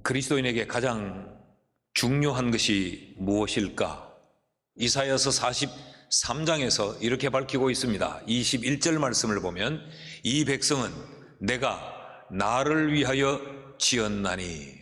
그리스도인에게 가장 중요한 것이 무엇일까? 이사야서 43장에서 이렇게 밝히고 있습니다. 21절 말씀을 보면 이 백성은 내가 나를 위하여 지었나니.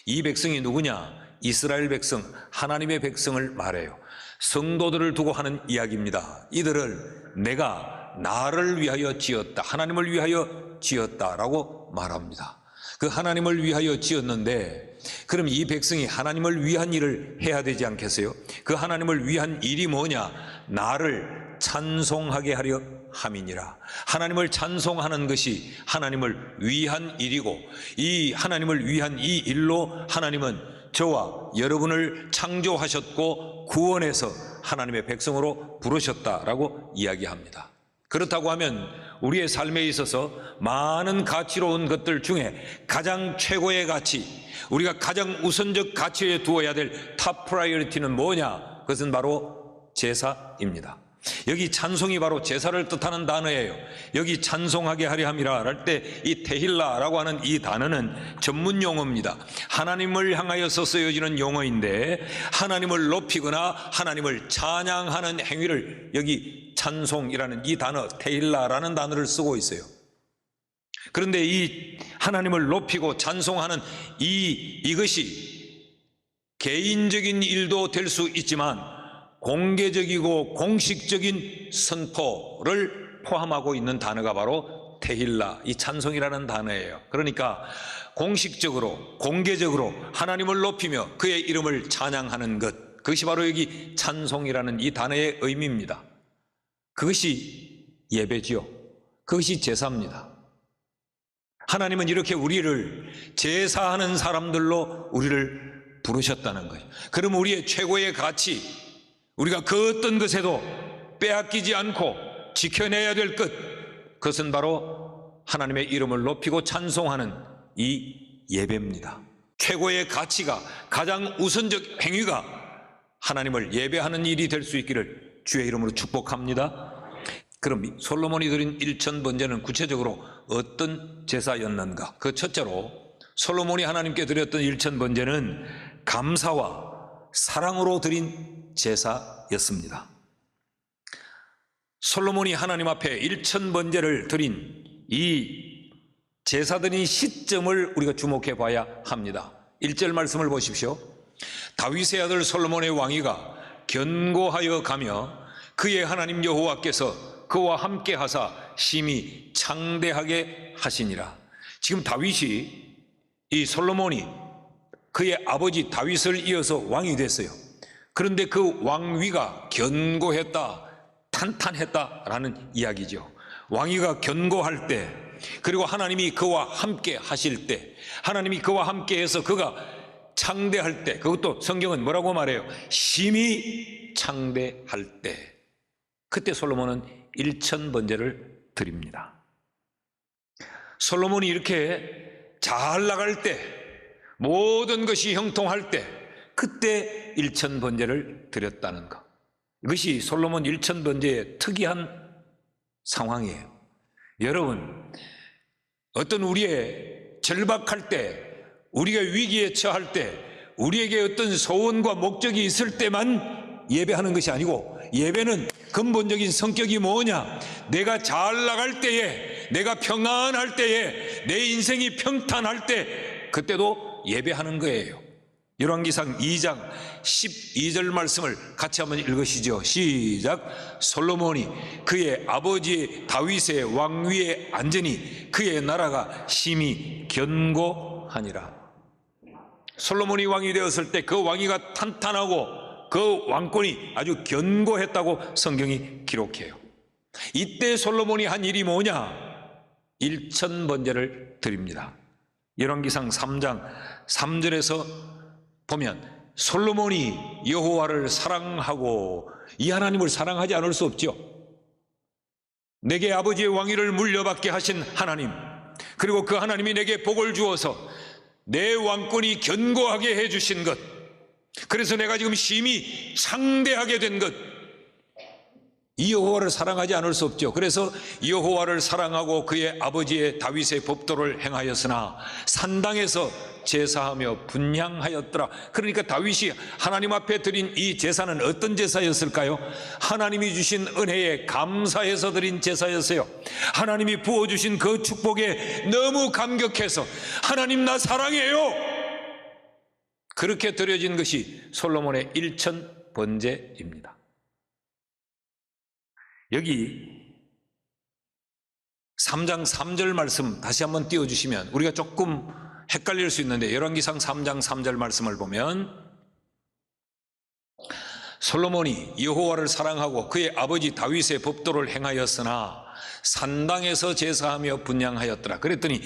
이 백성이 누구냐? 이스라엘 백성, 하나님의 백성을 말해요. 성도들을 두고 하는 이야기입니다. 이들을 내가 나를 위하여 지었다, 하나님을 위하여 지었다라고 말합니다. 그 하나님을 위하여 지었는데, 그럼 이 백성이 하나님을 위한 일을 해야 되지 않겠어요? 그 하나님을 위한 일이 뭐냐? 나를 찬송하게 하려 함이니라. 하나님을 찬송하는 것이 하나님을 위한 일이고, 이 하나님을 위한 이 일로 하나님은 저와 여러분을 창조하셨고 구원해서 하나님의 백성으로 부르셨다라고 이야기합니다. 그렇다고 하면 우리의 삶에 있어서 많은 가치로운 것들 중에 가장 최고의 가치, 우리가 가장 우선적 가치에 두어야 될 탑 프라이어리티는 뭐냐? 그것은 바로 제사입니다. 여기 찬송이 바로 제사를 뜻하는 단어예요. 여기 찬송하게 하려 함이라 할 때 이 테힐라라고 하는 이 단어는 전문 용어입니다. 하나님을 향하여서 쓰여지는 용어인데, 하나님을 높이거나 하나님을 찬양하는 행위를 여기 찬송이라는 이 단어, 테힐라라는 단어를 쓰고 있어요. 그런데 이 하나님을 높이고 찬송하는 이것이 개인적인 일도 될 수 있지만 공개적이고 공식적인 선포를 포함하고 있는 단어가 바로 테힐라, 이 찬송이라는 단어예요. 그러니까 공식적으로, 공개적으로 하나님을 높이며 그의 이름을 찬양하는 것, 그것이 바로 여기 찬송이라는 이 단어의 의미입니다. 그것이 예배지요. 그것이 제사입니다. 하나님은 이렇게 우리를 제사하는 사람들로 우리를 부르셨다는 거예요. 그럼 우리의 최고의 가치, 우리가 그 어떤 것에도 빼앗기지 않고 지켜내야 될 것, 그것은 바로 하나님의 이름을 높이고 찬송하는 이 예배입니다. 최고의 가치가, 가장 우선적 행위가 하나님을 예배하는 일이 될 수 있기를 주의 이름으로 축복합니다. 그럼 솔로몬이 드린 1000번제는 구체적으로 어떤 제사였는가? 그 첫째로 솔로몬이 하나님께 드렸던 1000번제는 감사와 사랑으로 드린 제사였습니다. 솔로몬이 하나님 앞에 1000번제를 드린 이 제사드린 시점을 우리가 주목해 봐야 합니다. 1절 말씀을 보십시오. 다윗의 아들 솔로몬의 왕위가 견고하여 가며 그의 하나님 여호와께서 그와 함께 하사 심히 창대하게 하시니라. 지금 다윗이, 이 솔로몬이 그의 아버지 다윗을 이어서 왕이 됐어요. 그런데 그 왕위가 견고했다, 탄탄했다라는 이야기죠. 왕위가 견고할 때, 그리고 하나님이 그와 함께 하실 때, 하나님이 그와 함께 해서 그가 창대할 때, 그것도 성경은 뭐라고 말해요? 심히 창대할 때, 그때 솔로몬은 1000번제를 드립니다. 솔로몬이 이렇게 잘 나갈 때, 모든 것이 형통할 때, 그때 1000번제를 드렸다는 것, 이것이 솔로몬 1000번제의 특이한 상황이에요. 여러분, 어떤 우리의 절박할 때, 우리가 위기에 처할 때, 우리에게 어떤 소원과 목적이 있을 때만 예배하는 것이 아니고, 예배는 근본적인 성격이 뭐냐? 내가 잘 나갈 때에, 내가 평안할 때에, 내 인생이 평탄할 때, 그때도 예배하는 거예요. 열왕기상 2장 12절 말씀을 같이 한번 읽으시죠. 시작. 솔로몬이 그의 아버지 다윗의 왕위에 앉으니 그의 나라가 심히 견고하니라. 솔로몬이 왕이 되었을 때 그 왕위가 탄탄하고 그 왕권이 아주 견고했다고 성경이 기록해요. 이때 솔로몬이 한 일이 뭐냐? 1000번제를 드립니다. 열왕기상 3장 3절에서 보면 솔로몬이 여호와를 사랑하고, 이 하나님을 사랑하지 않을 수 없죠. 내게 아버지의 왕위를 물려받게 하신 하나님, 그리고 그 하나님이 내게 복을 주어서 내 왕권이 견고하게 해주신 것, 그래서 내가 지금 심히 창대하게 된 것, 이 여호와를 사랑하지 않을 수 없죠. 그래서 여호와를 사랑하고 그의 아버지의 다윗의 법도를 행하였으나 산당에서 제사하며 분향하였더라. 그러니까 다윗이 하나님 앞에 드린 이 제사는 어떤 제사였을까요? 하나님이 주신 은혜에 감사해서 드린 제사였어요. 하나님이 부어주신 그 축복에 너무 감격해서 하나님 나 사랑해요, 그렇게 드려진 것이 솔로몬의 일천 번제입니다. 여기 3장 3절 말씀 다시 한번 띄워주시면 우리가 조금 헷갈릴 수 있는데, 열왕기상 3장 3절 말씀을 보면 솔로몬이 여호와를 사랑하고 그의 아버지 다윗의 법도를 행하였으나 산당에서 제사하며 분향하였더라. 그랬더니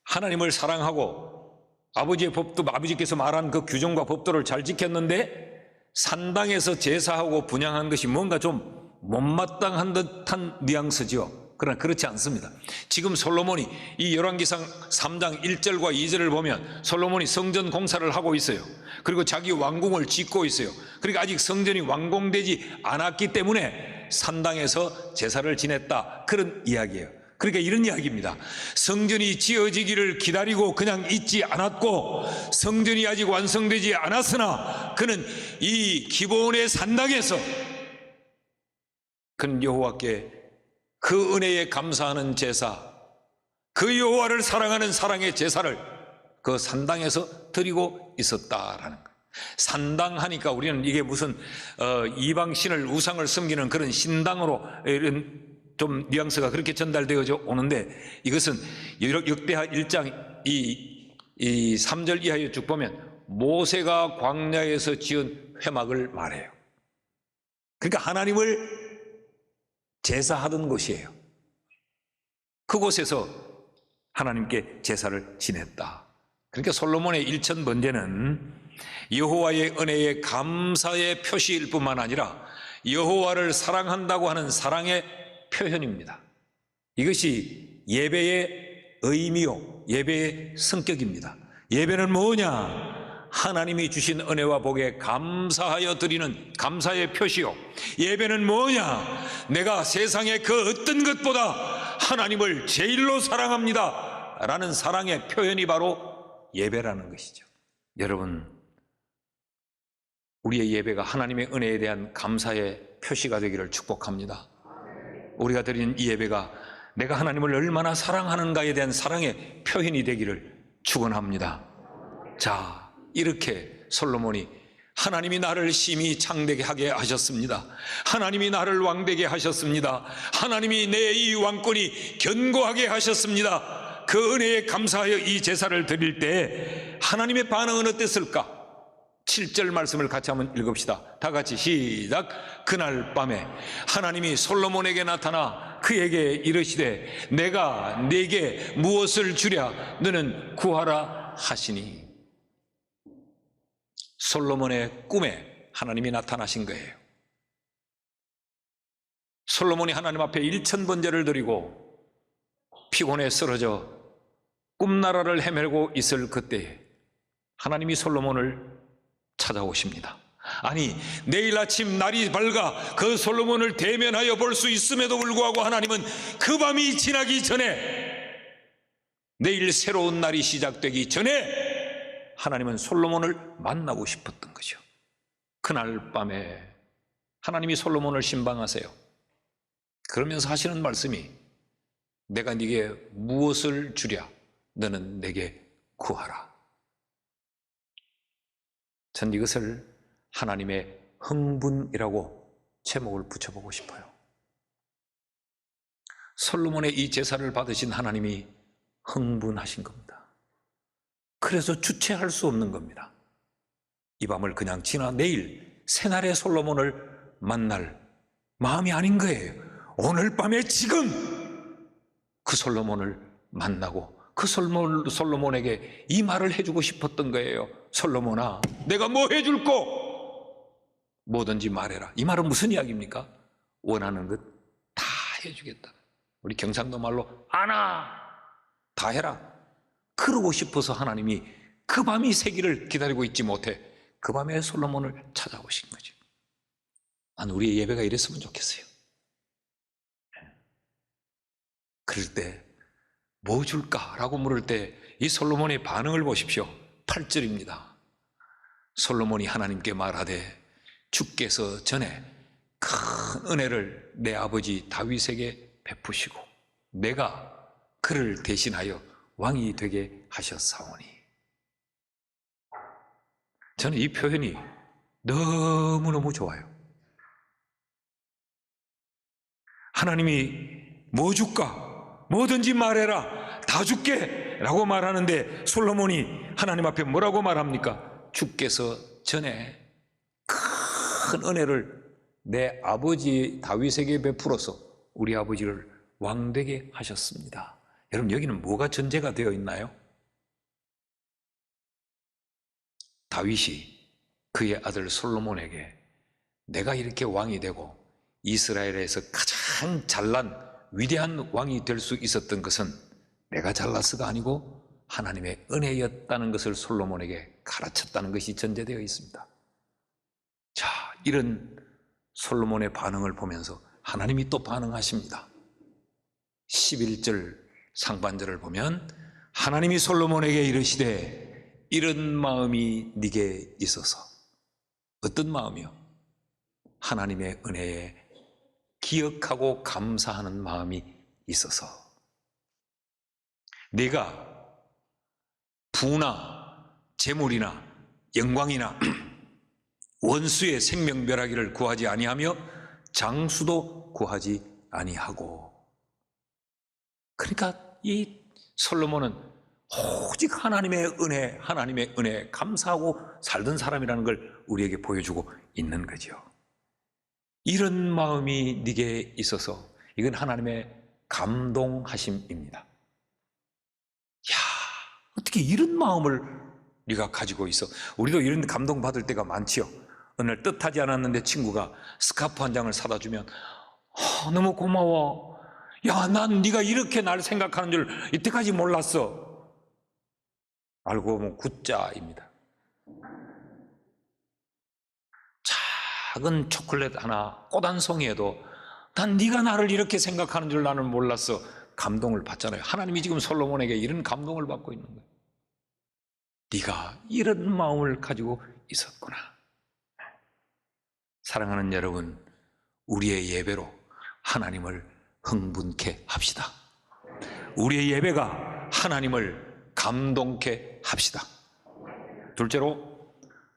하나님을 사랑하고 아버지의 법도, 아버지께서 말한 그 규정과 법도를 잘 지켰는데 산당에서 제사하고 분향한 것이 뭔가 좀 못마땅한 듯한 뉘앙스지요. 그러나 그렇지 않습니다. 지금 솔로몬이 이 열왕기상 3장 1절과 2절을 보면 솔로몬이 성전 공사를 하고 있어요. 그리고 자기 왕궁을 짓고 있어요. 그러니까 아직 성전이 완공되지 않았기 때문에 산당에서 제사를 지냈다, 그런 이야기예요. 그러니까 이런 이야기입니다. 성전이 지어지기를 기다리고 그냥 있지 않았고, 성전이 아직 완성되지 않았으나 그는 이 기본의 산당에서 그는 여호와께 그 은혜에 감사하는 제사, 그 여호와를 사랑하는 사랑의 제사를 그 산당에서 드리고 있었다라는 거예요. 산당하니까 우리는 이게 무슨 이방신을, 우상을 섬기는 그런 신당으로 이런 좀 뉘앙스가 그렇게 전달되어져 오는데, 이것은 역대하 1장 이 3절 이하에 쭉 보면 모세가 광야에서 지은 회막을 말해요. 그러니까 하나님을 제사하던 곳이에요. 그곳에서 하나님께 제사를 지냈다. 그러니까 솔로몬의 일천 번제는 여호와의 은혜에 감사의 표시일 뿐만 아니라 여호와를 사랑한다고 하는 사랑의 표현입니다. 이것이 예배의 의미요, 예배의 성격입니다. 예배는 뭐냐? 하나님이 주신 은혜와 복에 감사하여 드리는 감사의 표시요. 예배는 뭐냐? 내가 세상의 그 어떤 것보다 하나님을 제일로 사랑합니다 라는 사랑의 표현이 바로 예배라는 것이죠. 여러분, 우리의 예배가 하나님의 은혜에 대한 감사의 표시가 되기를 축복합니다. 우리가 드리는 이 예배가 내가 하나님을 얼마나 사랑하는가에 대한 사랑의 표현이 되기를 축원합니다. 자, 이렇게 솔로몬이 하나님이 나를 심히 창대하게 하게 하셨습니다. 하나님이 나를 왕되게 하셨습니다. 하나님이 내 이 왕권이 견고하게 하셨습니다. 그 은혜에 감사하여 이 제사를 드릴 때 하나님의 반응은 어땠을까? 7절 말씀을 같이 한번 읽읍시다. 다 같이 시작. 그날 밤에 하나님이 솔로몬에게 나타나 그에게 이르시되 내가 네게 무엇을 주랴 너는 구하라 하시니. 솔로몬의 꿈에 하나님이 나타나신 거예요. 솔로몬이 하나님 앞에 1000번제를 드리고 피곤에 쓰러져 꿈나라를 헤매고 있을 그때에 하나님이 솔로몬을 찾아오십니다. 아니, 내일 아침 날이 밝아 그 솔로몬을 대면하여 볼 수 있음에도 불구하고 하나님은 그 밤이 지나기 전에, 내일 새로운 날이 시작되기 전에 하나님은 솔로몬을 만나고 싶었던 거죠. 그날 밤에 하나님이 솔로몬을 신방하세요. 그러면서 하시는 말씀이 내가 네게 무엇을 주랴 너는 내게 구하라. 전 이것을 하나님의 흥분이라고 제목을 붙여보고 싶어요. 솔로몬의 이 제사를 받으신 하나님이 흥분하신 겁니다. 그래서 주체할 수 없는 겁니다. 이 밤을 그냥 지나 내일 새날의 솔로몬을 만날 마음이 아닌 거예요. 오늘 밤에 지금 그 솔로몬을 만나고 그 솔로몬에게 이 말을 해주고 싶었던 거예요. 솔로몬아, 내가 뭐 해줄꼬? 뭐든지 말해라. 이 말은 무슨 이야기입니까? 원하는 것 다 해주겠다. 우리 경상도 말로 아나 다 해라. 그러고 싶어서 하나님이 그 밤이 새기를 기다리고 있지 못해 그 밤에 솔로몬을 찾아오신 거죠. 난 우리의 예배가 이랬으면 좋겠어요. 그럴 때 뭐 줄까라고 물을 때 이 솔로몬의 반응을 보십시오. 8절입니다. 솔로몬이 하나님께 말하되 주께서 전에 큰 은혜를 내 아버지 다윗에게 베푸시고 내가 그를 대신하여 왕이 되게 하셨사오니. 저는 이 표현이 너무너무 좋아요. 하나님이 뭐 줄까? 뭐든지 말해라. 다 줄게 라고 말하는데 솔로몬이 하나님 앞에 뭐라고 말합니까? 주께서 전에 큰 은혜를 내 아버지 다윗에게 베풀어서 우리 아버지를 왕되게 하셨습니다. 여러분, 여기는 뭐가 전제가 되어 있나요? 다윗이 그의 아들 솔로몬에게 내가 이렇게 왕이 되고 이스라엘에서 가장 잘난 위대한 왕이 될 수 있었던 것은 내가 잘나서가 아니고 하나님의 은혜였다는 것을 솔로몬에게 가르쳤다는 것이 전제되어 있습니다. 자, 이런 솔로몬의 반응을 보면서 하나님이 또 반응하십니다. 11절 상반절을 보면 하나님이 솔로몬에게 이르시되 이런 마음이 네게 있어서. 어떤 마음이요? 하나님의 은혜에 기억하고 감사하는 마음이 있어서 네가 부나 재물이나 영광이나 원수의 생명멸하기를 구하지 아니하며 장수도 구하지 아니하고. 그러니까 이 솔로몬은 오직 하나님의 은혜 감사하고 살던 사람이라는 걸 우리에게 보여주고 있는 거죠. 이런 마음이 네게 있어서 이건 하나님의 감동하심입니다. 야, 어떻게 이런 마음을 네가 가지고 있어? 우리도 이런 감동받을 때가 많지요. 어느 날 뜻하지 않았는데 친구가 스카프 한 장을 사다 주면 너무 고마워. 야, 난 네가 이렇게 날 생각하는 줄 이때까지 몰랐어. 알고 보면 굿자입니다. 작은 초콜릿 하나, 꽃 한 송이에도 난 네가 나를 이렇게 생각하는 줄 나는 몰랐어. 감동을 받잖아요. 하나님이 지금 솔로몬에게 이런 감동을 받고 있는 거예요. 네가 이런 마음을 가지고 있었구나. 사랑하는 여러분, 우리의 예배로 하나님을 흥분케 합시다. 우리의 예배가 하나님을 감동케 합시다. 둘째로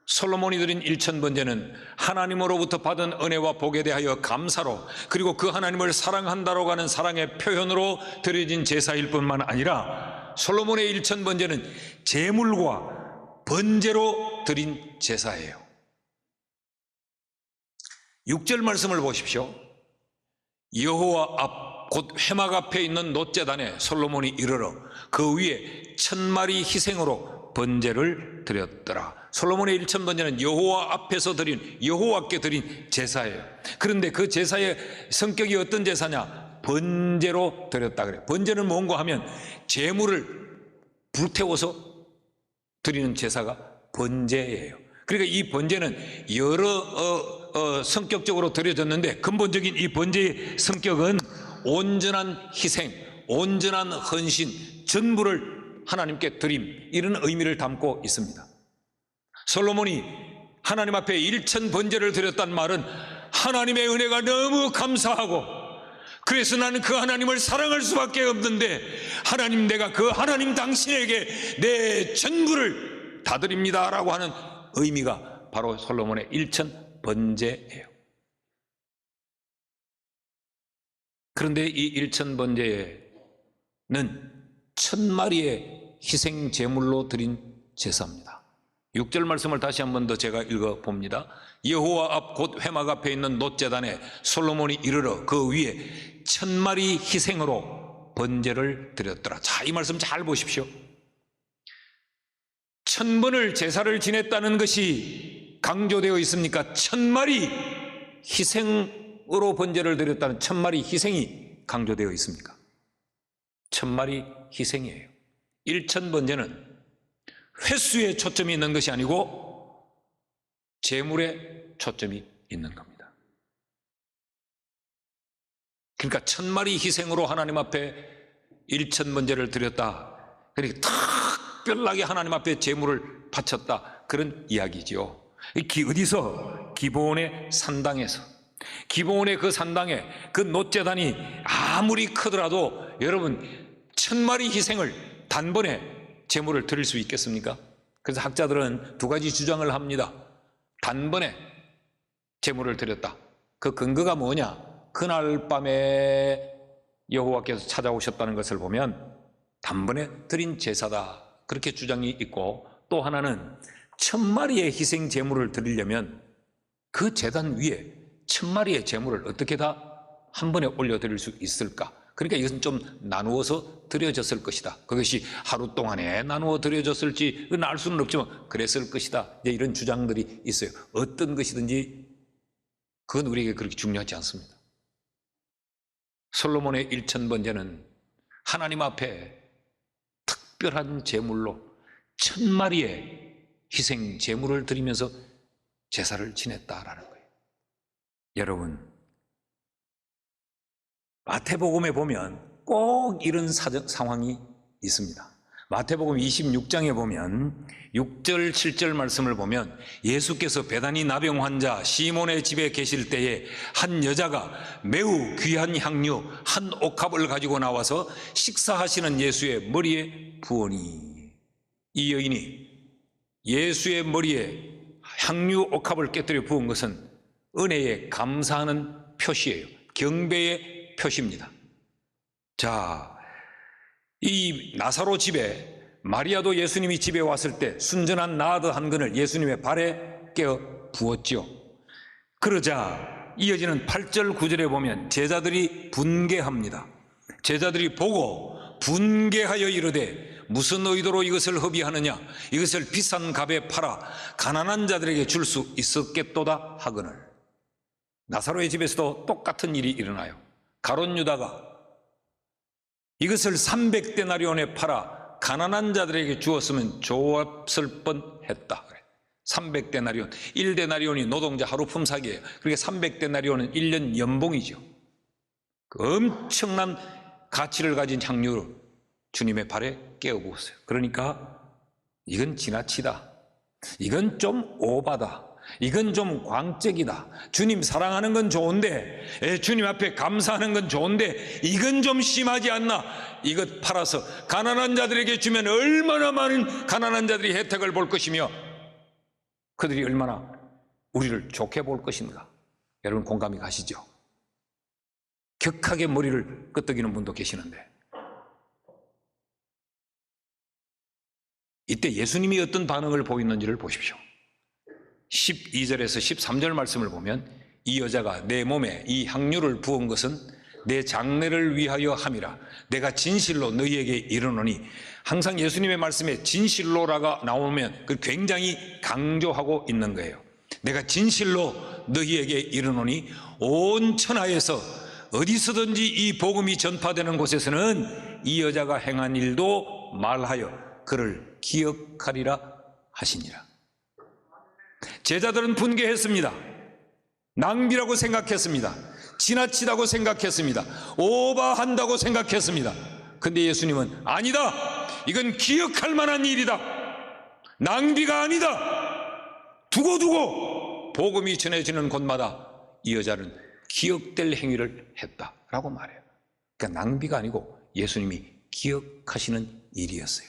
솔로몬이 드린 1000번제는 하나님으로부터 받은 은혜와 복에 대하여 감사로, 그리고 그 하나님을 사랑한다고 하는 사랑의 표현으로 드려진 제사일 뿐만 아니라 솔로몬의 1000번제는 제물과 번제로 드린 제사예요. 6절 말씀을 보십시오. 여호와 앞 곧 회막 앞에 있는 놋제단에 솔로몬이 이르러 그 위에 1000마리 희생으로 번제를 드렸더라. 솔로몬의 1000번제는 여호와 앞에서 드린, 여호와께 드린 제사예요. 그런데 그 제사의 성격이 어떤 제사냐? 번제로 드렸다 그래요. 번제는 뭔가 하면 제물을 불태워서 드리는 제사가 번제예요. 그러니까 이 번제는 여러 성격적으로 드려졌는데 근본적인 이 번제의 성격은 온전한 희생, 온전한 헌신, 전부를 하나님께 드림, 이런 의미를 담고 있습니다. 솔로몬이 하나님 앞에 1000번제를 드렸단 말은 하나님의 은혜가 너무 감사하고, 그래서 나는 그 하나님을 사랑할 수밖에 없는데 하나님, 내가 그 하나님 당신에게 내 전부를 다 드립니다 라고 하는 의미가 바로 솔로몬의 1000번제예요. 그런데 이 1000번제는 1000마리의 희생 제물로 드린 제사입니다. 6절 말씀을 다시 한 번 더 제가 읽어봅니다. 여호와 앞 곧 회막 앞에 있는 놋제단에 솔로몬이 이르러 그 위에 1000마리 희생으로 번제를 드렸더라. 자, 이 말씀 잘 보십시오. 1000번을 제사를 지냈다는 것이 강조되어 있습니까? 1000마리 희생으로 번제를 드렸다는 1000마리 희생이 강조되어 있습니까? 1000마리 희생이에요. 1000번제는 횟수에 초점이 있는 것이 아니고 제물에 초점이 있는 겁니다. 그러니까 1000마리 희생으로 하나님 앞에 1,000번제를 드렸다. 그러니까 특별하게 하나님 앞에 제물을 바쳤다. 그런 이야기죠. 어디서? 기브온의 산당에서. 기브온의 그 산당에 그 놋제단이 아무리 크더라도 여러분 1,000마리 희생을 단번에 제물을 드릴 수 있겠습니까? 그래서 학자들은 두 가지 주장을 합니다. 단번에 제물을 드렸다. 그 근거가 뭐냐? 그날 밤에 여호와께서 찾아오셨다는 것을 보면 단번에 드린 제사다. 그렇게 주장이 있고, 또 하나는 1,000마리의 희생 제물을 드리려면 그 제단 위에 1,000마리의 제물을 어떻게 다 한 번에 올려드릴 수 있을까? 그러니까 이것은 좀 나누어서 드려졌을 것이다. 그것이 하루 동안에 나누어 드려졌을지 알 수는 없지만 그랬을 것이다. 이런 주장들이 있어요. 어떤 것이든지 그건 우리에게 그렇게 중요하지 않습니다. 솔로몬의 1,000번제는 하나님 앞에 특별한 제물로 1,000마리의 희생 제물을 드리면서 제사를 지냈다라는 거예요. 여러분, 마태복음에 보면 꼭 이런 상황이 있습니다. 마태복음 26장에 보면 6절 7절 말씀을 보면 예수께서 베다니 나병 환자 시몬의 집에 계실 때에 한 여자가 매우 귀한 향유 한 옥합을 가지고 나와서 식사하시는 예수의 머리에 부으니, 이 여인이 예수의 머리에 향유 옥합을 깨뜨려 부은 것은 은혜에 감사하는 표시예요. 경배의 표시입니다. 자, 이 나사로 집에 마리아도 예수님이 집에 왔을 때 순전한 나드 한 근을 예수님의 발에 깨어 부었죠. 그러자 이어지는 8절 9절에 보면 제자들이 분개합니다. 제자들이 보고 분개하여 이르되 무슨 의도로 이것을 허비하느냐? 이것을 비싼 값에 팔아 가난한 자들에게 줄 수 있었겠도다 하거늘. 나사로의 집에서도 똑같은 일이 일어나요. 가룟 유다가 이것을 300데나리온에 팔아 가난한 자들에게 주었으면 좋았을 뻔했다. 300데나리온, 1데나리온이 노동자 하루 품삯이에요. 그러니까 300데나리온은 1년 연봉이죠. 그 엄청난 가치를 가진 향유를 주님의 발에 깨어 부었어요. 그러니까 이건 지나치다. 이건 좀 오바다. 이건 좀 광적이다. 주님 사랑하는 건 좋은데, 주님 앞에 감사하는 건 좋은데 이건 좀 심하지 않나? 이것 팔아서 가난한 자들에게 주면 얼마나 많은 가난한 자들이 혜택을 볼 것이며 그들이 얼마나 우리를 좋게 볼 것인가? 여러분 공감이 가시죠? 격하게 머리를 끄덕이는 분도 계시는데, 이때 예수님이 어떤 반응을 보이는지를 보십시오. 12절에서 13절 말씀을 보면 이 여자가 내 몸에 이 향유를 부은 것은 내 장례를 위하여 함이라. 내가 진실로 너희에게 이르노니. 항상 예수님의 말씀에 진실로라가 나오면 그 굉장히 강조하고 있는 거예요. 내가 진실로 너희에게 이르노니 온 천하에서 어디서든지 이 복음이 전파되는 곳에서는 이 여자가 행한 일도 말하여 그를 기억하리라 하시니라. 제자들은 분개했습니다. 낭비라고 생각했습니다. 지나치다고 생각했습니다. 오버한다고 생각했습니다. 근데 예수님은 아니다. 이건 기억할 만한 일이다. 낭비가 아니다. 두고 복음이 전해지는 곳마다 이 여자는 기억될 행위를 했다라고 말해요. 그러니까 낭비가 아니고 예수님이 기억하시는 일이었어요.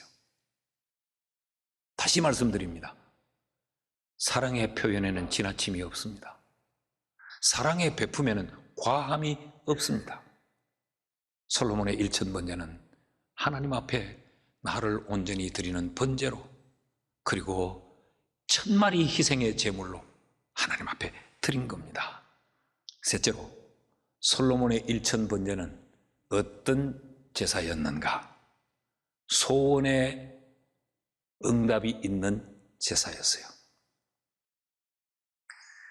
다시 말씀드립니다. 사랑의 표현에는 지나침이 없습니다. 사랑의 베품에는 과함이 없습니다. 솔로몬의 1,000번제는 하나님 앞에 나를 온전히 드리는 번제로, 그리고 1,000마리 희생의 제물로 하나님 앞에 드린 겁니다. 셋째로, 솔로몬의 1,000번제는 어떤 제사였는가? 소원의 응답이 있는 제사였어요.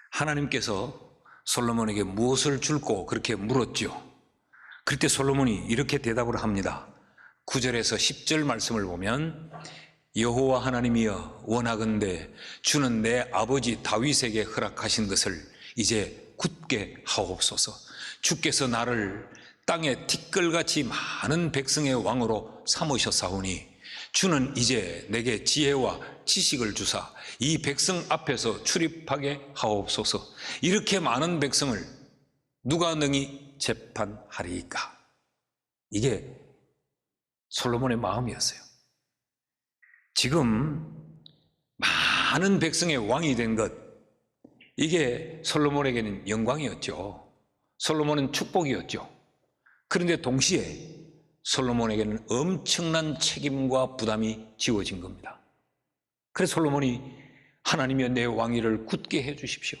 하나님께서 솔로몬에게 무엇을 줄고 그렇게 물었죠. 그럴 때 솔로몬이 이렇게 대답을 합니다. 9절에서 10절 말씀을 보면 여호와 하나님이여 원하건대 주는 내 아버지 다윗에게 허락하신 것을 이제 굳게 하옵소서. 주께서 나를 땅에 티끌같이 많은 백성의 왕으로 삼으셨사오니 주는 이제 내게 지혜와 지식을 주사 이 백성 앞에서 출입하게 하옵소서. 이렇게 많은 백성을 누가 능히 재판하리이까? 이게 솔로몬의 마음이었어요. 지금 많은 백성의 왕이 된 것, 이게 솔로몬에게는 영광이었죠. 솔로몬은 축복이었죠. 그런데 동시에 솔로몬에게는 엄청난 책임과 부담이 지워진 겁니다. 그래서 솔로몬이 하나님이여 내 왕위를 굳게 해 주십시오.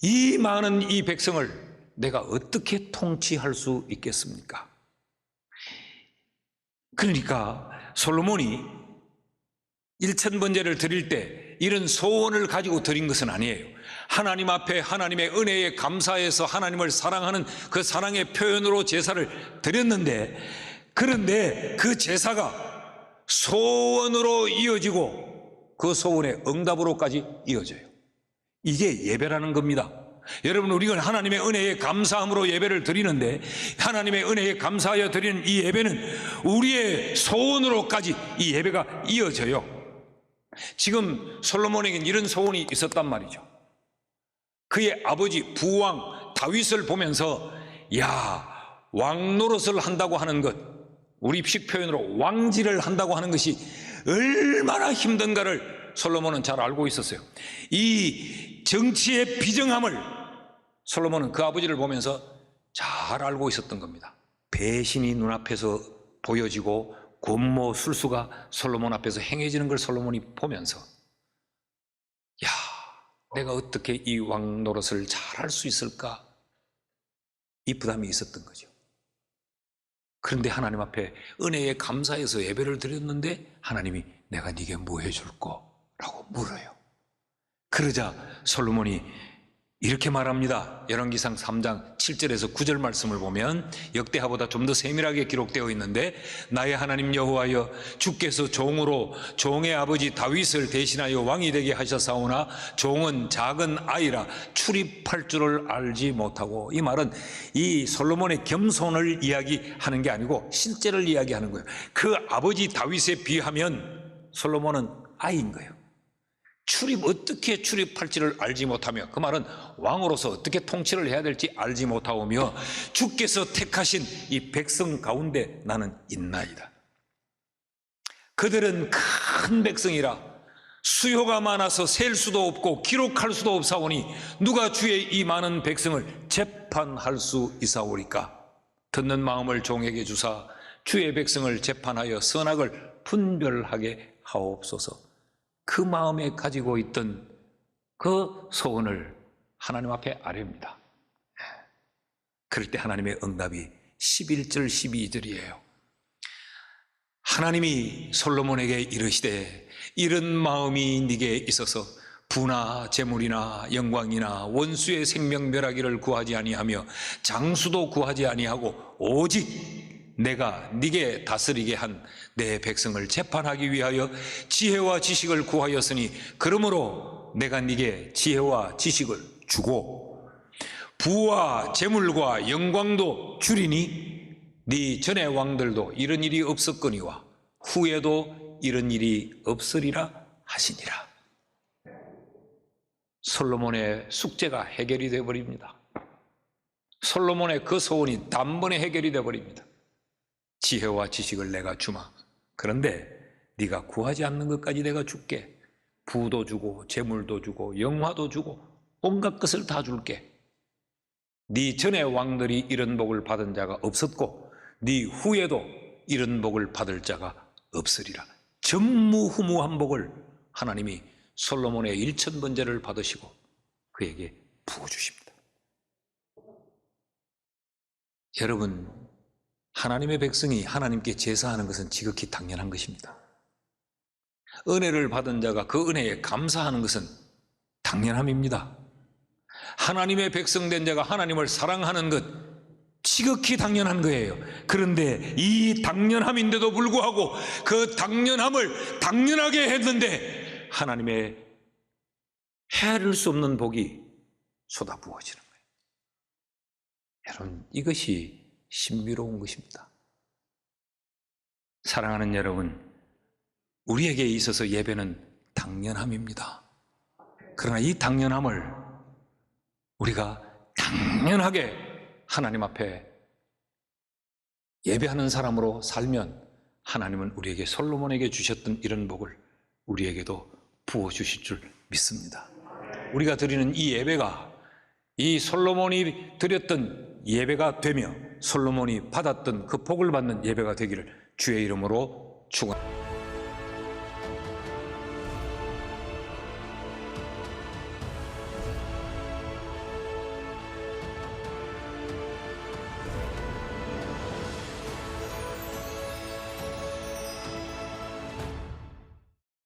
이 많은 이 백성을 내가 어떻게 통치할 수 있겠습니까? 그러니까 솔로몬이 일천번제를 드릴 때 이런 소원을 가지고 드린 것은 아니에요. 하나님 앞에 하나님의 은혜에 감사해서 하나님을 사랑하는 그 사랑의 표현으로 제사를 드렸는데, 그런데 그 제사가 소원으로 이어지고 그 소원의 응답으로까지 이어져요. 이게 예배라는 겁니다. 여러분, 우리가 하나님의 은혜에 감사함으로 예배를 드리는데, 하나님의 은혜에 감사하여 드리는 이 예배는 우리의 소원으로까지 이 예배가 이어져요. 지금 솔로몬에게는 이런 소원이 있었단 말이죠. 그의 아버지 부왕 다윗을 보면서 야, 왕 노릇을 한다고 하는 것, 우리식 표현으로 왕질을 한다고 하는 것이 얼마나 힘든가를 솔로몬은 잘 알고 있었어요. 이 정치의 비정함을 솔로몬은 그 아버지를 보면서 잘 알고 있었던 겁니다. 배신이 눈앞에서 보여지고 권모 술수가 솔로몬 앞에서 행해지는 걸 솔로몬이 보면서 야, 내가 어떻게 이 왕 노릇을 잘 할 수 있을까? 이 부담이 있었던 거죠. 그런데 하나님 앞에 은혜에 감사해서 예배를 드렸는데 하나님이 내가 네게 뭐 해줄 거라고 물어요. 그러자 솔로몬이 이렇게 말합니다. 열왕기상 3장 7절에서 9절 말씀을 보면 역대하보다 좀 더 세밀하게 기록되어 있는데, 나의 하나님 여호와여, 주께서 종으로 종의 아버지 다윗을 대신하여 왕이 되게 하셨사오나 종은 작은 아이라 출입할 줄을 알지 못하고. 이 말은 이 솔로몬의 겸손을 이야기하는 게 아니고 실제를 이야기하는 거예요. 그 아버지 다윗에 비하면 솔로몬은 아이인 거예요. 어떻게 출입할지를 알지 못하며, 그 말은 왕으로서 어떻게 통치를 해야 될지 알지 못하오며 주께서 택하신 이 백성 가운데 나는 있나이다. 그들은 큰 백성이라 수요가 많아서 셀 수도 없고 기록할 수도 없사오니 누가 주의 이 많은 백성을 재판할 수 있사오리까? 듣는 마음을 종에게 주사 주의 백성을 재판하여 선악을 분별하게 하옵소서. 그 마음에 가지고 있던 그 소원을 하나님 앞에 아뢰입니다. 그럴 때 하나님의 응답이 11절 12절이에요. 하나님이 솔로몬에게 이르시되 이런 마음이 네게 있어서 부나 재물이나 영광이나 원수의 생명 멸하기를 구하지 아니하며 장수도 구하지 아니하고 오직 내가 네게 다스리게 한 내 백성을 재판하기 위하여 지혜와 지식을 구하였으니 그러므로 내가 네게 지혜와 지식을 주고 부와 재물과 영광도 주리니 네 전의 왕들도 이런 일이 없었거니와 후에도 이런 일이 없으리라 하시니라. 솔로몬의 숙제가 해결이 되어버립니다. 솔로몬의 그 소원이 단번에 해결이 되어버립니다. 지혜와 지식을 내가 주마. 그런데 네가 구하지 않는 것까지 내가 줄게. 부도 주고 재물도 주고 영화도 주고 온갖 것을 다 줄게. 네 전의 왕들이 이런 복을 받은 자가 없었고 네 후에도 이런 복을 받을 자가 없으리라. 전무후무한 복을 하나님이 솔로몬의 1000번제를 받으시고 그에게 부어주십니다. 여러분, 하나님의 백성이 하나님께 제사하는 것은 지극히 당연한 것입니다. 은혜를 받은 자가 그 은혜에 감사하는 것은 당연함입니다. 하나님의 백성 된 자가 하나님을 사랑하는 것 지극히 당연한 거예요. 그런데 이 당연함인데도 불구하고 그 당연함을 당연하게 했는데 하나님의 헤아릴 수 없는 복이 쏟아부어지는 거예요. 여러분, 이것이 신비로운 것입니다. 사랑하는 여러분, 우리에게 있어서 예배는 당연함입니다. 그러나 이 당연함을 우리가 당연하게 하나님 앞에 예배하는 사람으로 살면 하나님은 우리에게 솔로몬에게 주셨던 이런 복을 우리에게도 부어주실 줄 믿습니다. 우리가 드리는 이 예배가 이 솔로몬이 드렸던 예배가 되며 솔로몬이 받았던 그 복을 받는 예배가 되기를 주의 이름으로 축원합니다.